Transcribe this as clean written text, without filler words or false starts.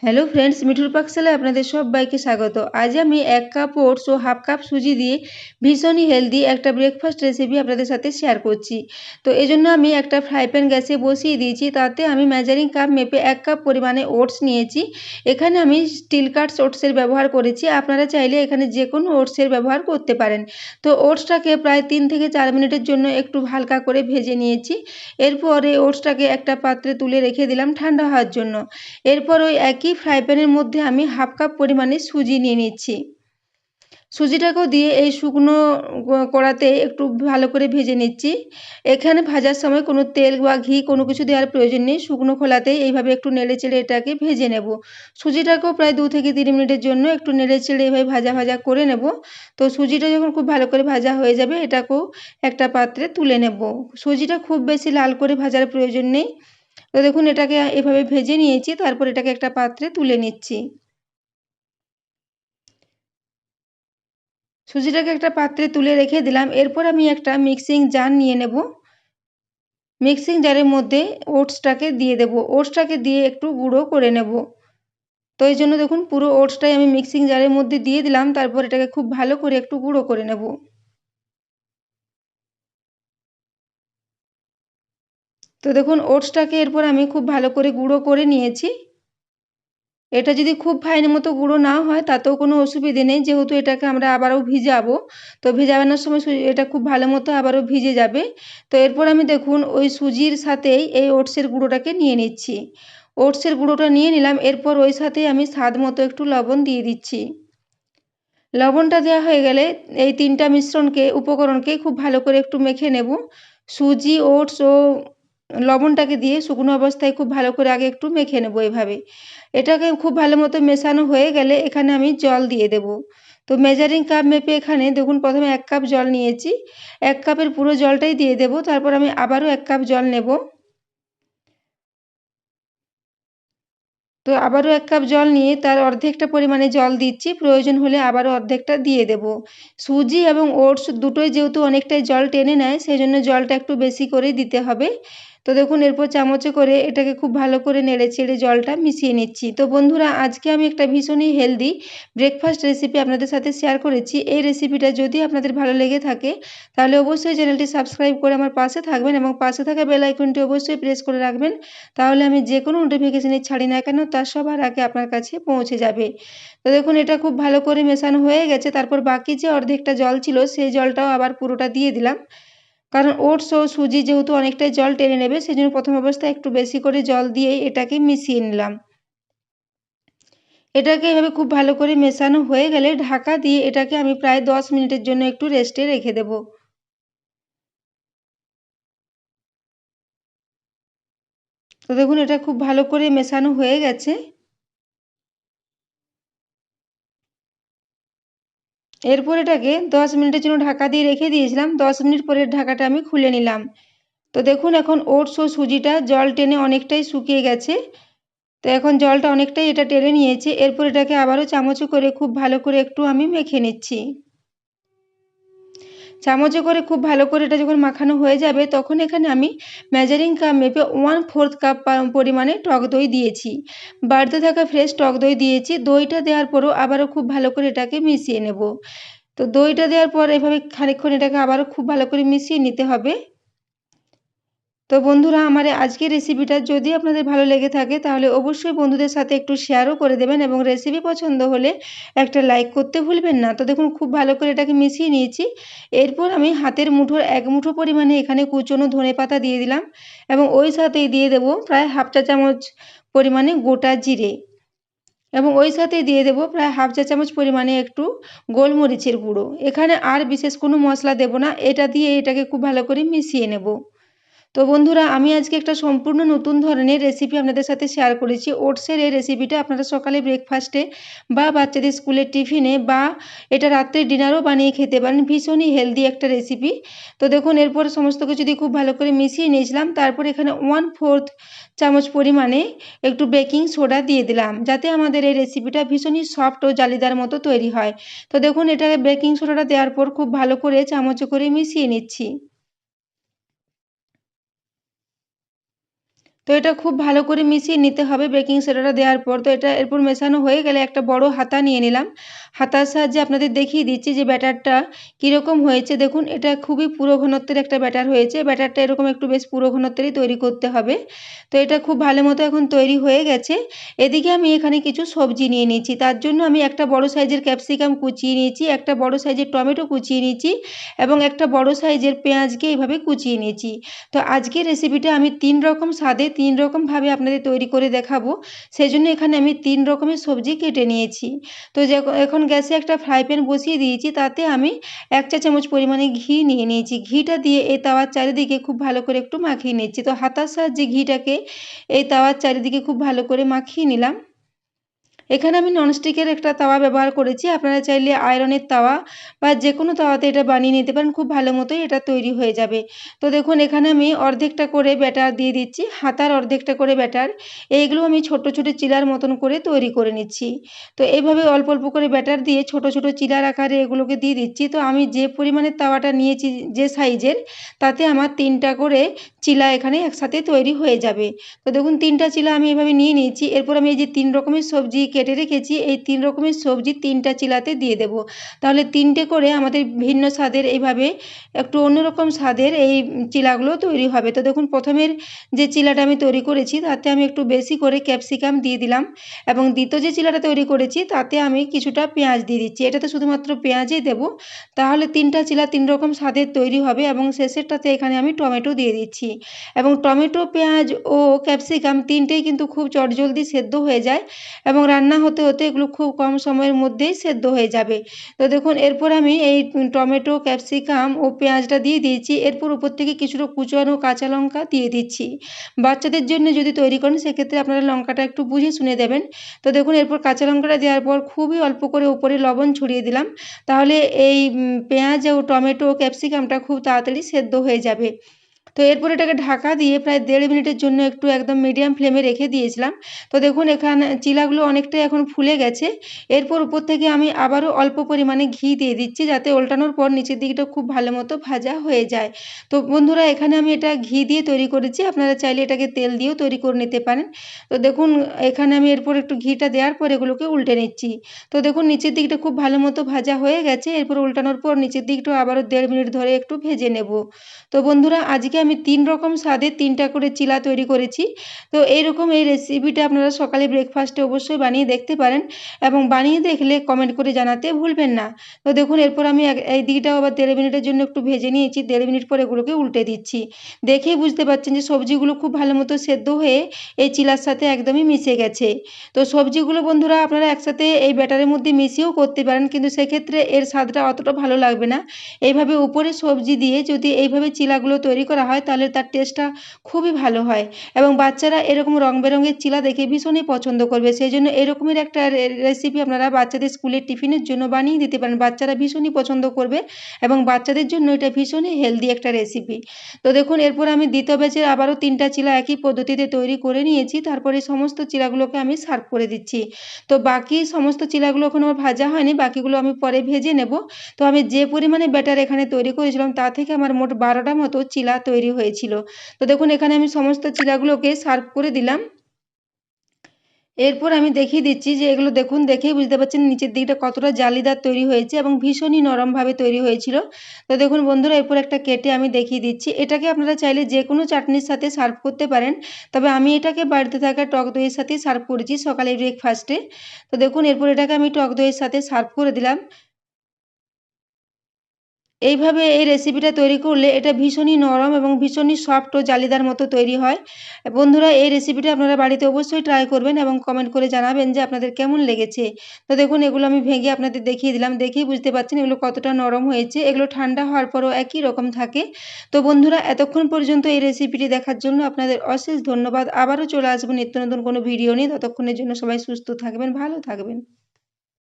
Hello friends, মিঠুর পাকশালায় আপনাদের সবাইকে স্বাগত। আজ আমি 1 কাপ ওটস ও হাফ কাপ সুজি দিয়ে ভীষণই হেলদি একটা ব্রেকফাস্ট রেসিপি আপনাদের সাথে শেয়ার করছি। তো এই জন্য আমি একটা ফ্রাই প্যান গ্যাসে বসিয়ে দিয়েছি। তাতে আমি মেজারিং কাপ মেপে 1 কাপ পরিমাণে ওটস নিয়েছি। এখানে আমি স্টিল কাটস ওটসের ব্যবহার করেছি। আপনারা চাইলে এখানে যে কোনো ওটসের ব্যবহার করতে পারেন। তো ওটসটাকে প্রায় 3 থেকে 4 মিনিটের জন্য একটু হালকা করে ভেজে নিয়েছি। এরপর এই ওটসটাকে একটা পাত্রে তুলে রেখে দিলাম ঠান্ডা হওয়ার জন্য। এরপর ওই একই ফ্রাই প্যানের মধ্যে আমি হাফ কাপ পরিমাণে সুজি নিয়ে নিচ্ছি। সুজিটাকেও দিয়ে এই শুকনো কড়াতে একটু ভালো করে ভেজে নিচ্ছি। এখানে ভাজার সময় কোনো তেল বা ঘি কোনো কিছু দেওয়ার প্রয়োজন নেই। শুকনো খোলাতেই এইভাবে একটু নেড়েচেড়ে এটাকে ভেজে নেব। সুজিটাকেও প্রায় 2 থেকে 3 মিনিটের জন্য একটু নেড়েচেড়ে এভাবে ভাজা ভাজা করে নেব। তো সুজিটা যখন খুব ভালো করে ভাজা হয়ে যাবে এটাকেও একটা পাত্রে তুলে নেব। সুজিটা খুব বেশি লাল করে ভাজার প্রয়োজন নেই। তো দেখুন এটাকে এভাবে ভেজে নিয়েছি, তারপর এটাকে একটা পাত্রে তুলে নিচ্ছি। সুজিটাকে একটা পাত্রে তুলে রেখে দিলাম। এরপর আমি একটা মিক্সিং জার নিয়ে নেব। মিক্সিং জারের মধ্যে ওটসটাকে দিয়ে দেব। ওটসটাকে দিয়ে একটু গুঁড়ো করে নেব। তো এই জন্য দেখুন পুরো ওটসটাই আমি মিক্সিং জারের মধ্যে দিয়ে দিলাম। তারপর এটাকে খুব ভালো করে একটু গুঁড়ো করে নেব। তো দেখুন ওটসটাকে এরপর আমি খুব ভালো করে গুঁড়ো করে নিয়েছি। এটা যদি খুব ফাইন মতো গুঁড়ো না হয় তাতেও কোনো অসুবিধে নেই, যেহেতু এটাকে আমরা আবারও ভিজাবো। তো ভিজানোর সময় এটা খুব ভালো মতো আবারও ভিজে যাবে। তো এরপর আমি দেখুন ওই সুজির সাথেই এই ওটসের গুঁড়োটাকে নিয়ে নিচ্ছি। ওটসের গুঁড়োটা নিয়ে নিলাম। এরপর ওই সাথেই আমি স্বাদ মতো একটু লবণ দিয়ে দিচ্ছি। লবণটা দেওয়া হয়ে গেলে এই 3টা উপকরণকে খুব ভালো করে একটু মেখে নেব। সুজি, ওটস ও লবণটাকে দিয়ে শুকনো অবস্থায় খুব ভালো করে আগে একটু মেখে নেব এভাবে। এটাকে খুব ভালো মতো মেশানো হয়ে গেলে এখানে আমি জল দিয়ে দেব। তো মেজারিং কাপ মেপে এখানে দেখুন প্রথমে 1 কাপ জল নিয়েছি। 1 কাপের পুরো জলটাই দিয়ে দেব। তারপর আমি আবারও 1 কাপ জল নেব। তো আবারও 1 কাপ জল নিয়ে তার অর্ধেকটা পরিমাণে জল দিচ্ছি। প্রয়োজন হলে আবারও অর্ধেকটা দিয়ে দেব। সুজি এবং ওটস দুটোই যেহেতু অনেকটাই জল টেনে নেয়, সেজন্য জলটা একটু বেশি করেই দিতে হবে। তো দেখুন এরপর চামচে করে এটাকে খুব ভালো করে নেড়েচেড়ে জলটা মিশিয়ে নিচ্ছি। তো বন্ধুরা, আজকে আমি একটা ভীষণই হেলদি ব্রেকফাস্ট রেসিপি আপনাদের সাথে শেয়ার করেছি। এই রেসিপিটা যদি আপনাদের ভালো লেগে থাকে তাহলে অবশ্যই চ্যানেলটি সাবস্ক্রাইব করে আমার পাশে থাকবেন এবং পাশে থাকা বেল আইকনটি অবশ্যই প্রেস করে রাখবেন। তাহলে আমি যে কোনো নোটিফিকেশানই ছাড়ি না কেন তার সবার আগে আপনার কাছে পৌঁছে যাবে। তো দেখুন এটা খুব ভালো করে মেশানো হয়ে গেছে। তারপর বাকি যে অর্ধেকটা জল ছিল সেই জলটাও আবার পুরোটা দিয়ে দিলাম। কারণ ওটস ও সুজি যেহেতু অনেকটাই জল টেনে নেবে, সেজন্য প্রথম অবস্থায় একটু বেশি করে জল দিয়েই এটাকে মিশিয়ে নিলাম। এটাকে এভাবে খুব ভালো করে মেশানো হয়ে গেলে ঢাকা দিয়ে এটাকে আমি প্রায় 10 মিনিটের জন্য একটু রেস্টে রেখে দেব। তো দেখুন এটা খুব ভালো করে মেশানো হয়ে গেছে। এরপর এটাকে 10 মিনিটের জন্য ঢাকা দিয়ে রেখে দিয়েছিলাম। 10 মিনিট পরে ঢাকাটা আমি খুলে নিলাম। তো দেখুন এখন ওটস ও সুজিটা জল টেনে অনেকটাই শুকিয়ে গেছে। তো এখন জলটা অনেকটাই এটা টেনে নিয়েছে। এরপর এটাকে আবারও চামচে করে খুব ভালো করে একটু আমি মেখে নিচ্ছি। চামচে করে খুব ভালো করে এটা যখন মাখানো হয়ে যাবে তখন এখানে আমি মেজারিং কাপ মেপে 1/4 কাপ পরিমাণে টক দই দিয়েছি। বাড়িতে থাকা ফ্রেশ টক দই দিয়েছি। দইটা দেওয়ার পরও আবারও খুব ভালো করে এটাকে মিশিয়ে নেব। তো দইটা দেওয়ার পর এভাবে খানিকক্ষণ এটাকে আবারও খুব ভালো করে মিশিয়ে নিতে হবে। তো বন্ধুরা, আমার আজকের রেসিপিটা যদি আপনাদের ভালো লেগে থাকে তাহলে অবশ্যই বন্ধুদের সাথে একটু শেয়ারও করে দেবেন এবং রেসিপি পছন্দ হলে একটা লাইক করতে ভুলবেন না। তো দেখুন খুব ভালো করে এটাকে মিশিয়ে নিয়েছি। এরপর আমি হাতের মুঠোর 1 মুঠো পরিমাণে এখানে কুচনো ধনেপাতা দিয়ে দিলাম এবং ওই সাথেই দিয়ে দেব প্রায় হাফ চা চামচ পরিমাণে গোটা জিরে এবং ওই সাথেই দিয়ে দেব প্রায় হাফ চা চামচ পরিমাণে একটু গোলমরিচের গুঁড়ো। এখানে আর বিশেষ কোনো মশলা দেব না। এটা দিয়ে এটাকে খুব ভালো করে মিশিয়ে নেব। তো বন্ধুরা, আমি আজকে একটা সম্পূর্ণ নতুন ধরনের রেসিপি আপনাদের সাথে শেয়ার করেছি। ওটসের এই রেসিপিটা আপনারা সকালে ব্রেকফাস্টে বা বাচ্চাদের স্কুলের টিফিনে বা এটা রাত্রে ডিনারও বানিয়ে খেতে পারেন। ভীষণই হেলদি একটা রেসিপি। তো দেখুন এরপর সমস্ত কিছু দিয়ে খুব ভালো করে মিশিয়ে নিয়েছিলাম। তারপর এখানে 1/4 চামচ পরিমাণে একটু বেকিং সোডা দিয়ে দিলাম, যাতে আমাদের এই রেসিপিটা ভীষণই সফট ও জালিদার মতো তৈরি হয়। তো দেখুন এটা বেকিং সোডাটা দেওয়ার পর খুব ভালো করে চামচে করে মিশিয়ে নিচ্ছি। তো এটা খুব ভালো করে মিশিয়ে নিতে হবে বেকিং সোডাটা দেওয়ার পর। তো এটা এরপর মেশানো হয়ে গেলে একটা বড় হাতা নিয়ে নিলাম। হাতার সাহায্যে আপনাদের দেখিয়ে দিচ্ছি যে ব্যাটারটা কীরকম হয়েছে। দেখুন এটা খুবই পুরো ঘনত্বের একটা ব্যাটার হয়েছে। ব্যাটারটা এরকম একটু বেশ পুরো ঘনত্বেরই তৈরি করতে হবে। তো এটা খুব ভালো মতো এখন তৈরি হয়ে গেছে। এদিকে আমি এখানে কিছু সবজি নিয়ে নিয়েছি। তার জন্য আমি একটা বড় সাইজের ক্যাপসিকাম কুচিয়ে নিয়েছি, একটা বড় সাইজের টমেটো কুচিয়ে নিয়েছি এবং একটা বড় সাইজের পেঁয়াজকে এইভাবে কুচিয়ে নিয়েছি। তো আজকের রেসিপিটা আমি 3 রকম স্বাদে 3 রকমভাবে আপনাদের তৈরি করে দেখাবো। সেজন্য এখানে আমি 3 রকমের সবজি কেটে নিয়েছি। তো এখন গ্যাসে একটা ফ্রাই প্যান বসিয়ে দিয়েছি, তাতে আমি 1 চা চামচ পরিমাণে ঘি নিয়ে নিয়েছি। ঘিটা দিয়ে এই তাওয়ার চারিদিকে খুব ভালো করে একটু মাখিয়ে নিচ্ছি। তো হাতার সাহায্যে ঘিটাকে এই তাওয়ার চারিদিকে খুব ভালো করে মাখিয়ে নিলাম। এখানে আমি ননস্টিকের একটা তাওয়া ব্যবহার করেছি। আপনারা চাইলে আয়রনের তাওয়া বা যে কোনো তাওয়াতে এটা বানিয়ে নিতে পারেন। খুব ভালো মতোই এটা তৈরি হয়ে যাবে। তো দেখুন এখানে আমি অর্ধেকটা করে ব্যাটার দিয়ে দিচ্ছি, হাতার অর্ধেকটা করে ব্যাটার। এইগুলো আমি ছোট, ছোট চিলার মতন করে তৈরি করে নিচ্ছি। তো এইভাবে অল্প, অল্প করে ব্যাটার দিয়ে ছোট, ছোট চিলার আকারে এগুলোকে দিয়ে দিচ্ছি। তো আমি যে পরিমাণে তাওয়াটা নিয়েছি যে সাইজের, তাতে আমার 3টা করে চিলা এখানে একসাথে তৈরি হয়ে যাবে। তো দেখুন 3টা চিলা আমি এভাবে নিয়ে নিয়েছি। এরপর আমি এই যে 3 রকমের সবজি কেটে রেখেছি, এই 3 রকমের সবজি 3টা চিলাতে দিয়ে দেব। তাহলে 3টে করে আমাদের ভিন্ন স্বাদের এইভাবে একটু অন্যরকম স্বাদের এই চিলাগুলো তৈরি হবে। তো দেখুন প্রথমের যে চিলাটা আমি তৈরি করেছি তাতে আমি একটু বেশি করে ক্যাপসিকাম দিয়ে দিলাম এবং দ্বিতীয় যে চিলাটা তৈরি করেছি তাতে আমি কিছুটা পেঁয়াজ দিয়ে দিচ্ছি। এটাতে শুধুমাত্র পেঁয়াজই দেব। তাহলে 3টা চিলা 3 রকম স্বাদের তৈরি হবে এবং শেষেরটাতে এখানে আমি টমেটো দিয়ে দিচ্ছি এবং টমেটো, পেঁয়াজ ও ক্যাপসিকাম 3টেই কিন্তু খুব চটজলদি সেদ্ধ হয়ে যায় এবং রান্না হতে, হতে এগুলো খুব কম সময়ের মধ্যেই সেদ্ধ হয়ে যাবে। তো দেখুন এরপর আমি এই টমেটো, ক্যাপসিকাম ও পেঁয়াজটা দিয়ে দিয়েছি। এরপর উপর থেকে কিছুটা কুচানো কাঁচা লঙ্কা দিয়ে দিচ্ছি। বাচ্চাদের জন্য যদি তৈরি করেন সেক্ষেত্রে আপনারা লঙ্কাটা একটু বুঝে শুনে দেবেন। তো দেখুন এরপর কাঁচা লঙ্কাটা দেওয়ার পর খুবই অল্প করে উপরে লবণ ছড়িয়ে দিলাম। তাহলে এই পেঁয়াজ ও টমেটো, ক্যাপসিকামটা খুব তাড়াতাড়ি সেদ্ধ হয়ে যাবে। তো এরপর এটাকে ঢাকা দিয়ে প্রায় 1.5 মিনিটের জন্য একটু একদম মিডিয়াম ফ্লেমে রেখে দিয়েছিলাম। তো দেখুন এখানে চিলাগুলো অনেকটাই এখন ফুলে গেছে। এরপর উপর থেকে আমি আবারও অল্প পরিমাণে ঘি দিয়ে দিচ্ছি, যাতে ওল্টানোর পর নিচের দিকটা খুব ভালো মতো ভাজা হয়ে যায়। তো বন্ধুরা এখানে আমি এটা ঘি দিয়ে তৈরি করেছি। আপনারা চাইলে এটাকে তেল দিয়েও তৈরি করে নিতে পারেন। তো দেখুন এখানে আমি এরপর একটু ঘিটা দেওয়ার পর এগুলোকে উল্টে নিচ্ছি। তো দেখুন নিচের দিকটা খুব ভালো মতো ভাজা হয়ে গেছে। এরপর উল্টানোর পর নিচের দিকটাও আবারও 1.5 মিনিট ধরে একটু ভেজে নেব। তো বন্ধুরা আজকে আমি 3 রকম স্বাদের 3টা করে চিলা তৈরি করেছি। তো এইরকম এই রেসিপিটা আপনারা সকালে ব্রেকফাস্টে অবশ্যই বানিয়ে দেখতে পারেন এবং বানিয়ে দেখলে কমেন্ট করে জানাতে ভুলবেন না। তো দেখুন এরপর আমি এই দিকটাও আবার 1.5 মিনিটের জন্য একটু ভেজে নিয়েছি। 1.5 মিনিট পর এগুলোকে উল্টে দিচ্ছি। দেখেই বুঝতে পারছেন যে সবজিগুলো খুব ভালো মতো সেদ্ধ হয়ে এই চিলার সাথে একদমই মিশে গেছে। তো সবজিগুলো বন্ধুরা আপনারা একসাথে এই ব্যাটারের মধ্যে মিশিয়েও করতে পারেন, কিন্তু সেক্ষেত্রে এর স্বাদটা অতটা ভালো লাগবে না। এইভাবে উপরে সবজি দিয়ে যদি এইভাবে চিলাগুলো তৈরি করা হয় তাহলে তার টেস্টটা খুবই ভালো হয় এবং বাচ্চারা এরকম রং বেরঙের চিলা দেখে ভীষণই পছন্দ করবে। সেজন্য এরকমের একটা রেসিপি আপনারা বাচ্চাদের স্কুলের টিফিনের জন্য বানিয়ে দিতে পারেন। বাচ্চারা ভীষণই পছন্দ করবে এবং বাচ্চাদের জন্য এটা ভীষণই হেলদি একটা রেসিপি। তো দেখুন এরপর আমি দ্বিতীয় ব্যাচের আবারও 3টা চিলা একই পদ্ধতিতে তৈরি করে নিয়েছি। তারপরে এই সমস্ত চিলাগুলোকে আমি সার্ভ করে দিচ্ছি। তো বাকি সমস্ত চিলাগুলো এখনো আমার ভাজা হয়নি, বাকিগুলো আমি পরে ভেজে নেব। তো আমি যে পরিমাণে ব্যাটার এখানে তৈরি করেছিলাম তা থেকে আমার মোট 12টা মতো চিলা তৈরি হয়েছিল। তো দেখুন এখানে আমি সমস্ত চিলাগুলোকে সার্ভ করে দিলাম। এরপর আমি দেখিয়ে দিচ্ছি যে এগুলো দেখুন, দেখেই বুঝতে পারছেন নিচের দিকটা কতটা জালিদার তৈরি হয়েছে এবং ভীষণই নরমভাবে তৈরি হয়েছিল। তো দেখুন বন্ধুরা এরপর একটা কেটে আমি দেখিয়ে দিচ্ছি। এটাকে আপনারা চাইলে যেকোনো চাটনির সাথে সার্ভ করতে পারেন। তবে আমি এটাকে বাড়িতে থাকা টক দইয়ের সাথেই সার্ভ করেছি সকালের ব্রেকফাস্টে। তো দেখুন এরপর এটাকে আমি টক দইয়ের সাথে সার্ভ করে দিলাম। এইভাবে এই রেসিপিটা তৈরি করলে এটা ভীষণই নরম এবং ভীষণই সফট ও জালিদার মতো তৈরি হয়। বন্ধুরা এই রেসিপিটা আপনারা বাড়িতে অবশ্যই ট্রাই করবেন এবং কমেন্ট করে জানাবেন যে আপনাদের কেমন লেগেছে। তো দেখুন এগুলো আমি ভেঙে আপনাদের দেখিয়ে দিলাম। দেখেই বুঝতে পারছেন এগুলো কতটা নরম হয়েছে। এগুলো ঠান্ডা হওয়ার পরও একই রকম থাকে। তো বন্ধুরা এতক্ষণ পর্যন্ত এই রেসিপিটি দেখার জন্য আপনাদের অশেষ ধন্যবাদ। আবারও চলে আসবো নিত্য নতুন কোনো ভিডিও নিয়ে। ততক্ষণের জন্য সবাই সুস্থ থাকবেন, ভালো থাকবেন।